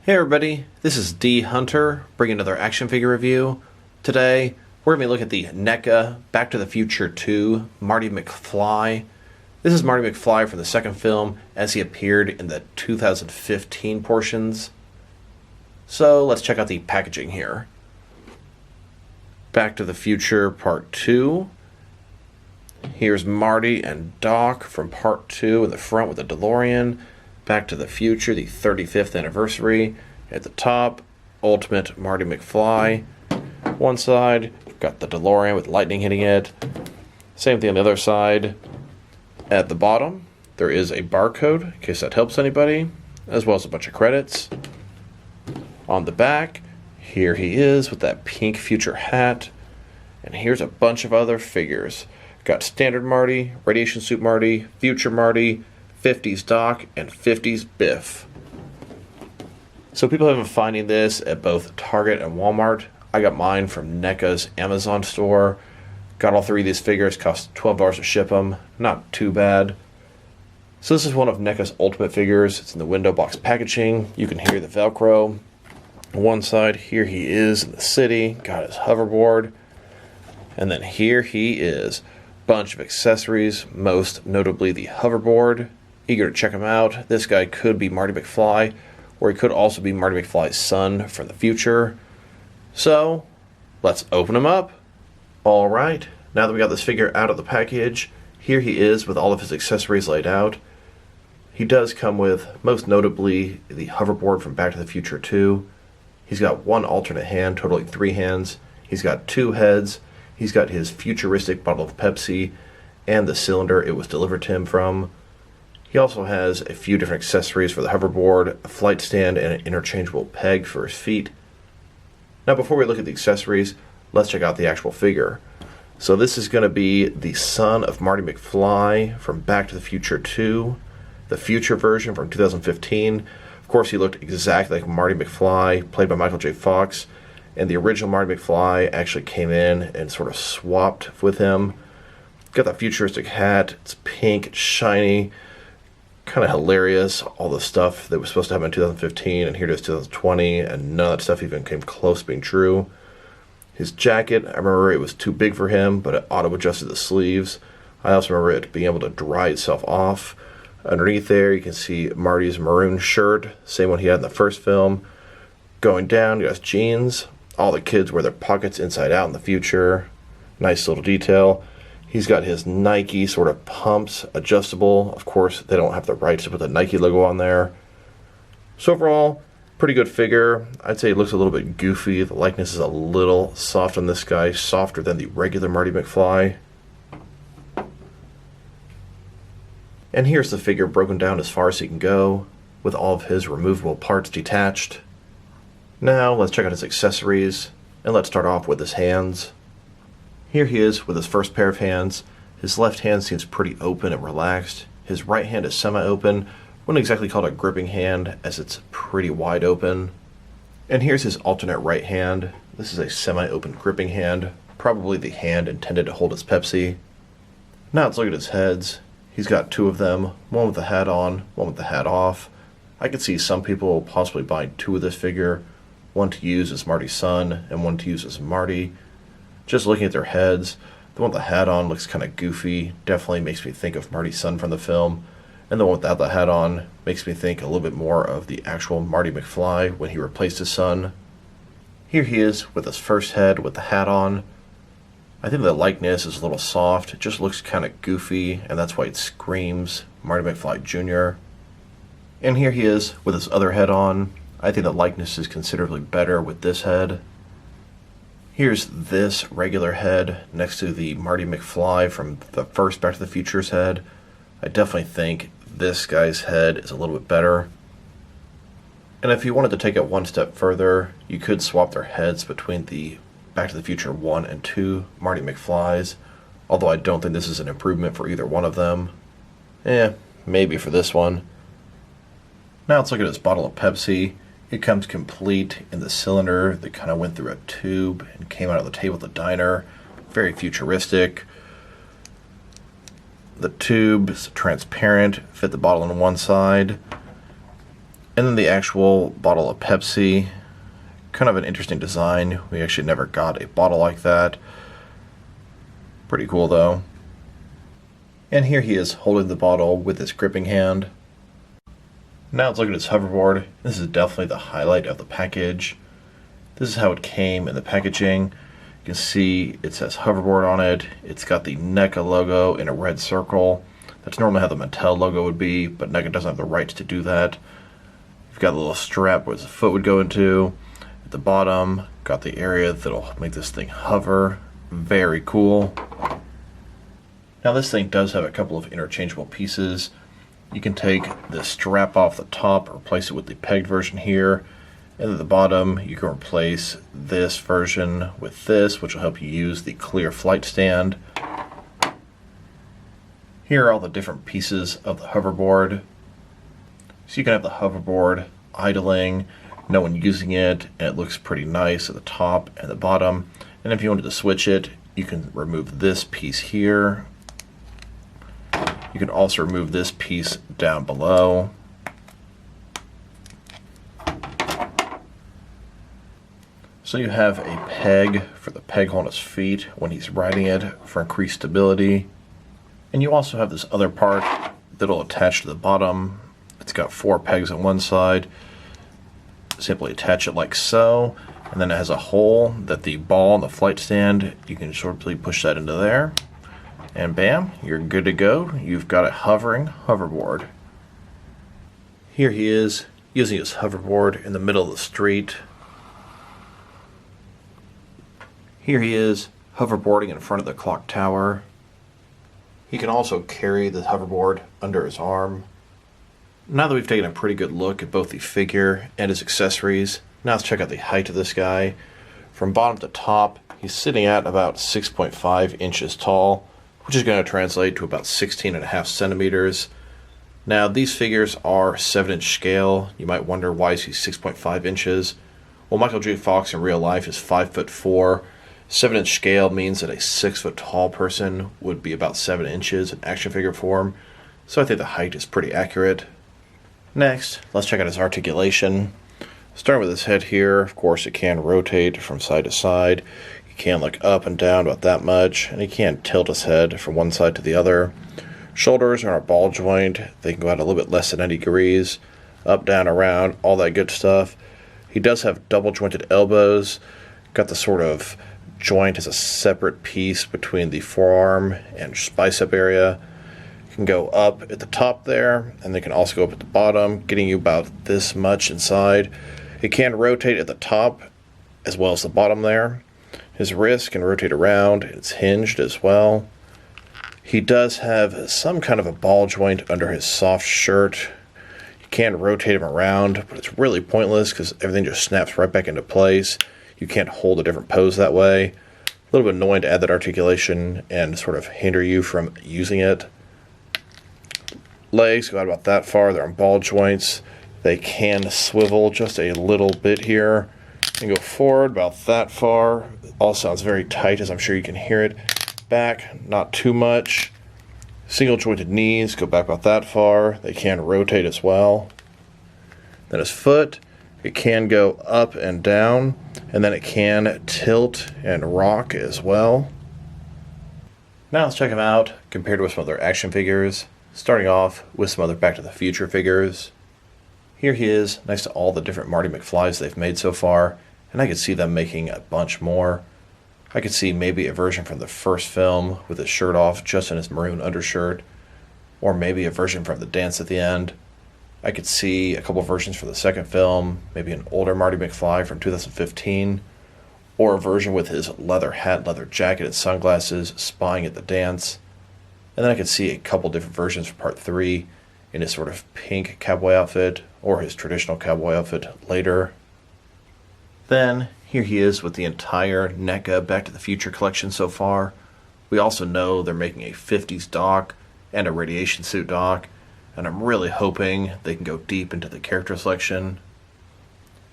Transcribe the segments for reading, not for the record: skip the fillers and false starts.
Hey everybody, this is D Hunter, bringing another action figure review. Today, we're going to be looking at the Neca Back to the Future 2 Marty McFly. This is Marty McFly from the second film as he appeared in the 2015 portions. So let's check out the packaging here. Back to the Future Part 2. Here's Marty and Doc from Part 2 in the front with the DeLorean. Back to the Future, the 35th anniversary. At the top, Ultimate Marty McFly. One side, you've got the DeLorean with lightning hitting it. Same thing on the other side. At the bottom, there is a barcode, in case that helps anybody, as well as a bunch of credits. On the back, here he is with that pink future hat. And here's a bunch of other figures. Got Standard Marty, Radiation Suit Marty, Future Marty, 50s Doc, and 50s Biff. So people have been finding this at both Target and Walmart. I got mine from Neca's Amazon store. Got all three of these figures, cost $12 to ship them. Not too bad. So this is one of Neca's Ultimate figures. It's in the window box packaging. You can hear the Velcro. On one side, here he is in the city. Got his hoverboard. And then here he is. Bunch of accessories, most notably the hoverboard. Eager to check him out. This guy could be Marty McFly, or he could also be Marty McFly's son from the future. So, let's open him up. Alright, now that we got this figure out of the package, here he is with all of his accessories laid out. He does come with, most notably, the hoverboard from Back to the Future 2. He's got one alternate hand, totaling 3 hands. He's got 2 heads. He's got his futuristic bottle of Pepsi and the cylinder it was delivered to him from. He also has a few different accessories for the hoverboard, a flight stand, and an interchangeable peg for his feet. Now before we look at the accessories, let's check out the actual figure. So this is going to be the son of Marty McFly from Back to the Future 2, the future version from 2015. Of course, he looked exactly like Marty McFly, played by Michael J. Fox, and the original Marty McFly actually came in and sort of swapped with him. Got that futuristic hat, it's pink, it's shiny, kind of hilarious, all the stuff that was supposed to happen in 2015, and here it is 2020, and none of that stuff even came close to being true. His jacket, I remember it was too big for him, but it auto-adjusted the sleeves. I also remember it being able to dry itself off. Underneath there, you can see Marty's maroon shirt, same one he had in the first film. Going down, you got his jeans. All the kids wear their pockets inside out in the future. Nice little detail. He's got his Nike sort of pumps, adjustable. Of course, they don't have the rights to put the Nike logo on there. So overall, pretty good figure. I'd say it looks a little bit goofy. The likeness is a little soft on this guy, softer than the regular Marty McFly. And here's the figure broken down as far as he can go, with all of his removable parts detached. Now, let's check out his accessories, and let's start off with his hands. Here he is with his first pair of hands. His left hand seems pretty open and relaxed. His right hand is semi-open. Wouldn't exactly call it a gripping hand, as it's pretty wide open. And here's his alternate right hand. This is a semi-open gripping hand, probably the hand intended to hold his Pepsi. Now let's look at his heads. He's got 2 of them, one with the hat on, one with the hat off. I could see some people possibly buying 2 of this figure, one to use as Marty's son, and one to use as Marty. Just looking at their heads, the one with the hat on looks kind of goofy, definitely makes me think of Marty's son from the film, and the one without the hat on makes me think a little bit more of the actual Marty McFly when he replaced his son. Here he is with his first head with the hat on. I think the likeness is a little soft, it just looks kind of goofy, and that's why it screams Marty McFly Jr. And here he is with his other head on. I think the likeness is considerably better with this head. Here's this regular head next to the Marty McFly from the first Back to the Future's head. I definitely think this guy's head is a little bit better. And if you wanted to take it one step further, you could swap their heads between the Back to the Future 1 and 2 Marty McFlys, although I don't think this is an improvement for either one of them. Maybe for this one. Now let's look at his bottle of Pepsi. It comes complete in the cylinder that kind of went through a tube and came out of the table at the diner. Very futuristic. The tube is transparent, fit the bottle on one side. And then the actual bottle of Pepsi, kind of an interesting design. We actually never got a bottle like that. Pretty cool though. And here he is holding the bottle with his gripping hand. Now let's look at his hoverboard. This is definitely the highlight of the package. This is how it came in the packaging. You can see it says Hoverboard on it. It's got the Neca logo in a red circle. That's normally how the Mattel logo would be, but Neca doesn't have the rights to do that. You've got a little strap where the foot would go into. At the bottom, got the area that'll make this thing hover. Very cool. Now this thing does have a couple of interchangeable pieces. You can take the strap off the top, replace it with the pegged version here. And at the bottom, you can replace this version with this, which will help you use the clear flight stand. Here are all the different pieces of the hoverboard. So you can have the hoverboard idling, no one using it, and it looks pretty nice at the top and the bottom. And if you wanted to switch it, you can remove this piece here. You can also remove this piece down below. So you have a peg for the peg hole on his feet when he's riding it for increased stability. And you also have this other part that'll attach to the bottom. It's got 4 pegs on one side. Simply attach it like so. And then it has a hole that the ball and the flight stand, you can simply push that into there. And bam, you're good to go. You've got a hovering hoverboard. Here he is using his hoverboard in the middle of the street. Here he is hoverboarding in front of the clock tower. He can also carry the hoverboard under his arm. Now that we've taken a pretty good look at both the figure and his accessories, now let's check out the height of this guy. From bottom to top, he's sitting at about 6.5 inches tall, which is going to translate to about 16.5 centimeters. Now these figures are 7-inch scale. You might wonder why is he 6.5 inches. Well, Michael J. Fox in real life is 5'4". 7-inch scale means that a 6-foot tall person would be about 7 inches in action figure form. So I think the height is pretty accurate. Next, let's check out his articulation. Starting with his head here, of course it can rotate from side to side. He can look up and down about that much, and he can tilt his head from one side to the other. Shoulders are on a ball joint. They can go out a little bit less than 90 degrees. Up, down, around, all that good stuff. He does have double jointed elbows. Got the sort of joint as a separate piece between the forearm and bicep area. Can go up at the top there, and they can also go up at the bottom, getting you about this much inside. It can rotate at the top as well as the bottom there. His wrist can rotate around. It's hinged as well. He does have some kind of a ball joint under his soft shirt. You can rotate him around, but it's really pointless because everything just snaps right back into place. You can't hold a different pose that way. A little bit annoying to add that articulation and sort of hinder you from using it. Legs go out about that far. They're on ball joints. They can swivel just a little bit here and go forward about that far. All sounds very tight, as I'm sure you can hear it. Back, not too much. Single jointed knees go back about that far. They can rotate as well. Then his foot, it can go up and down, and then it can tilt and rock as well. Now let's check him out compared with some other action figures. Starting off with some other Back to the Future figures. Here he is next to all the different Marty McFlys they've made so far, and I could see them making a bunch more. I could see maybe a version from the first film with his shirt off just in his maroon undershirt, or maybe a version from the dance at the end. I could see a couple versions for the second film, maybe an older Marty McFly from 2015, or a version with his leather hat, leather jacket, and sunglasses spying at the dance. And then I could see a couple different versions for part 3 in his sort of pink cowboy outfit or his traditional cowboy outfit later. Then here he is with the entire NECA Back to the Future collection so far. We also know they're making a 50s Doc and a radiation suit Doc, and I'm really hoping they can go deep into the character selection.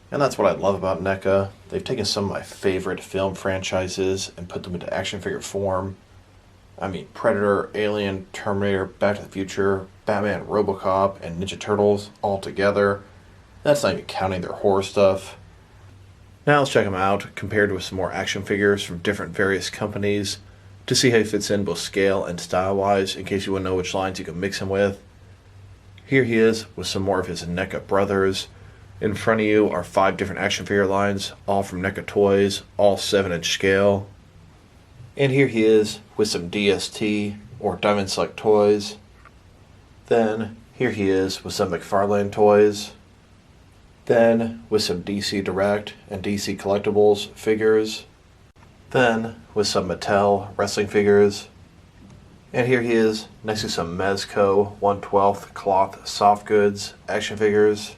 And that's what I love about NECA. They've taken some of my favorite film franchises and put them into action figure form. I mean, Predator, Alien, Terminator, Back to the Future, Batman, RoboCop, and Ninja Turtles all together. That's not even counting their horror stuff. Now let's check him out, compared with some more action figures from different various companies, to see how he fits in both scale and style-wise, in case you want to know which lines you can mix him with. Here he is with some more of his Neca brothers. In front of you are 5 different action figure lines, all from Neca Toys, all 7-inch scale. And here he is with some DST, or Diamond Select toys. Then, here he is with some McFarlane toys. Then, with some DC Direct and DC Collectibles figures. Then, with some Mattel wrestling figures. And here he is next to some Mezco 1/12 cloth soft goods action figures.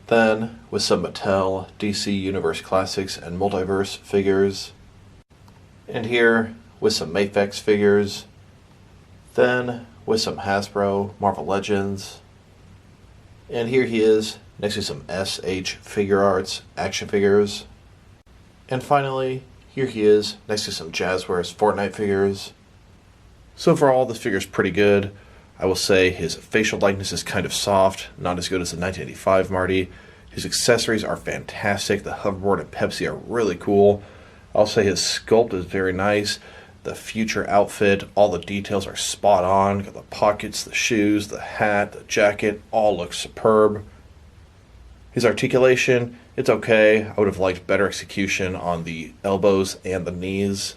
Then, with some Mattel DC Universe Classics and Multiverse figures. And here, with some Mafex figures. Then, with some Hasbro Marvel Legends. And here he is next to some SH Figure Arts action figures. And finally, here he is next to some Jazzwares Fortnite figures. So overall, this figure is pretty good. I will say his facial likeness is kind of soft, not as good as the 1985 Marty. His accessories are fantastic. The hoverboard and Pepsi are really cool. I'll say his sculpt is very nice. The future outfit, all the details are spot on. Got the pockets, the shoes, the hat, the jacket, all look superb. His articulation, it's okay. I would have liked better execution on the elbows and the knees.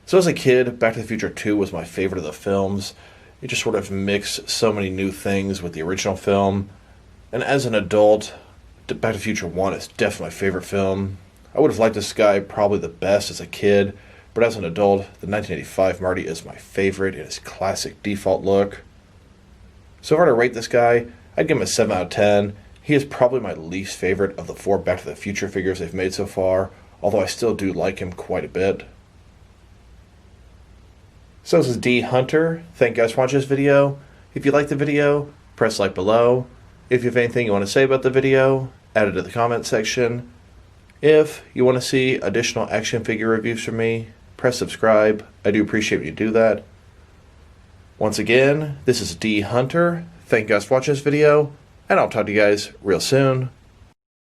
So as a kid, Back to the Future 2 was my favorite of the films. It just sort of mixed so many new things with the original film. And as an adult, Back to the Future 1 is definitely my favorite film. I would have liked this guy probably the best as a kid, but as an adult, the 1985 Marty is my favorite in his classic default look. So if I were to rate this guy, I'd give him a 7 out of 10. He is probably my least favorite of the 4 Back to the Future figures they've made so far, although I still do like him quite a bit. So this is D Hunter. Thank you guys for watching this video. If you liked the video, press like below. If you have anything you want to say about the video, add it to the comment section. If you want to see additional action figure reviews from me, press subscribe. I do appreciate when you do that. Once again, this is D Hunter. Thank you guys for watching this video, and I'll talk to you guys real soon.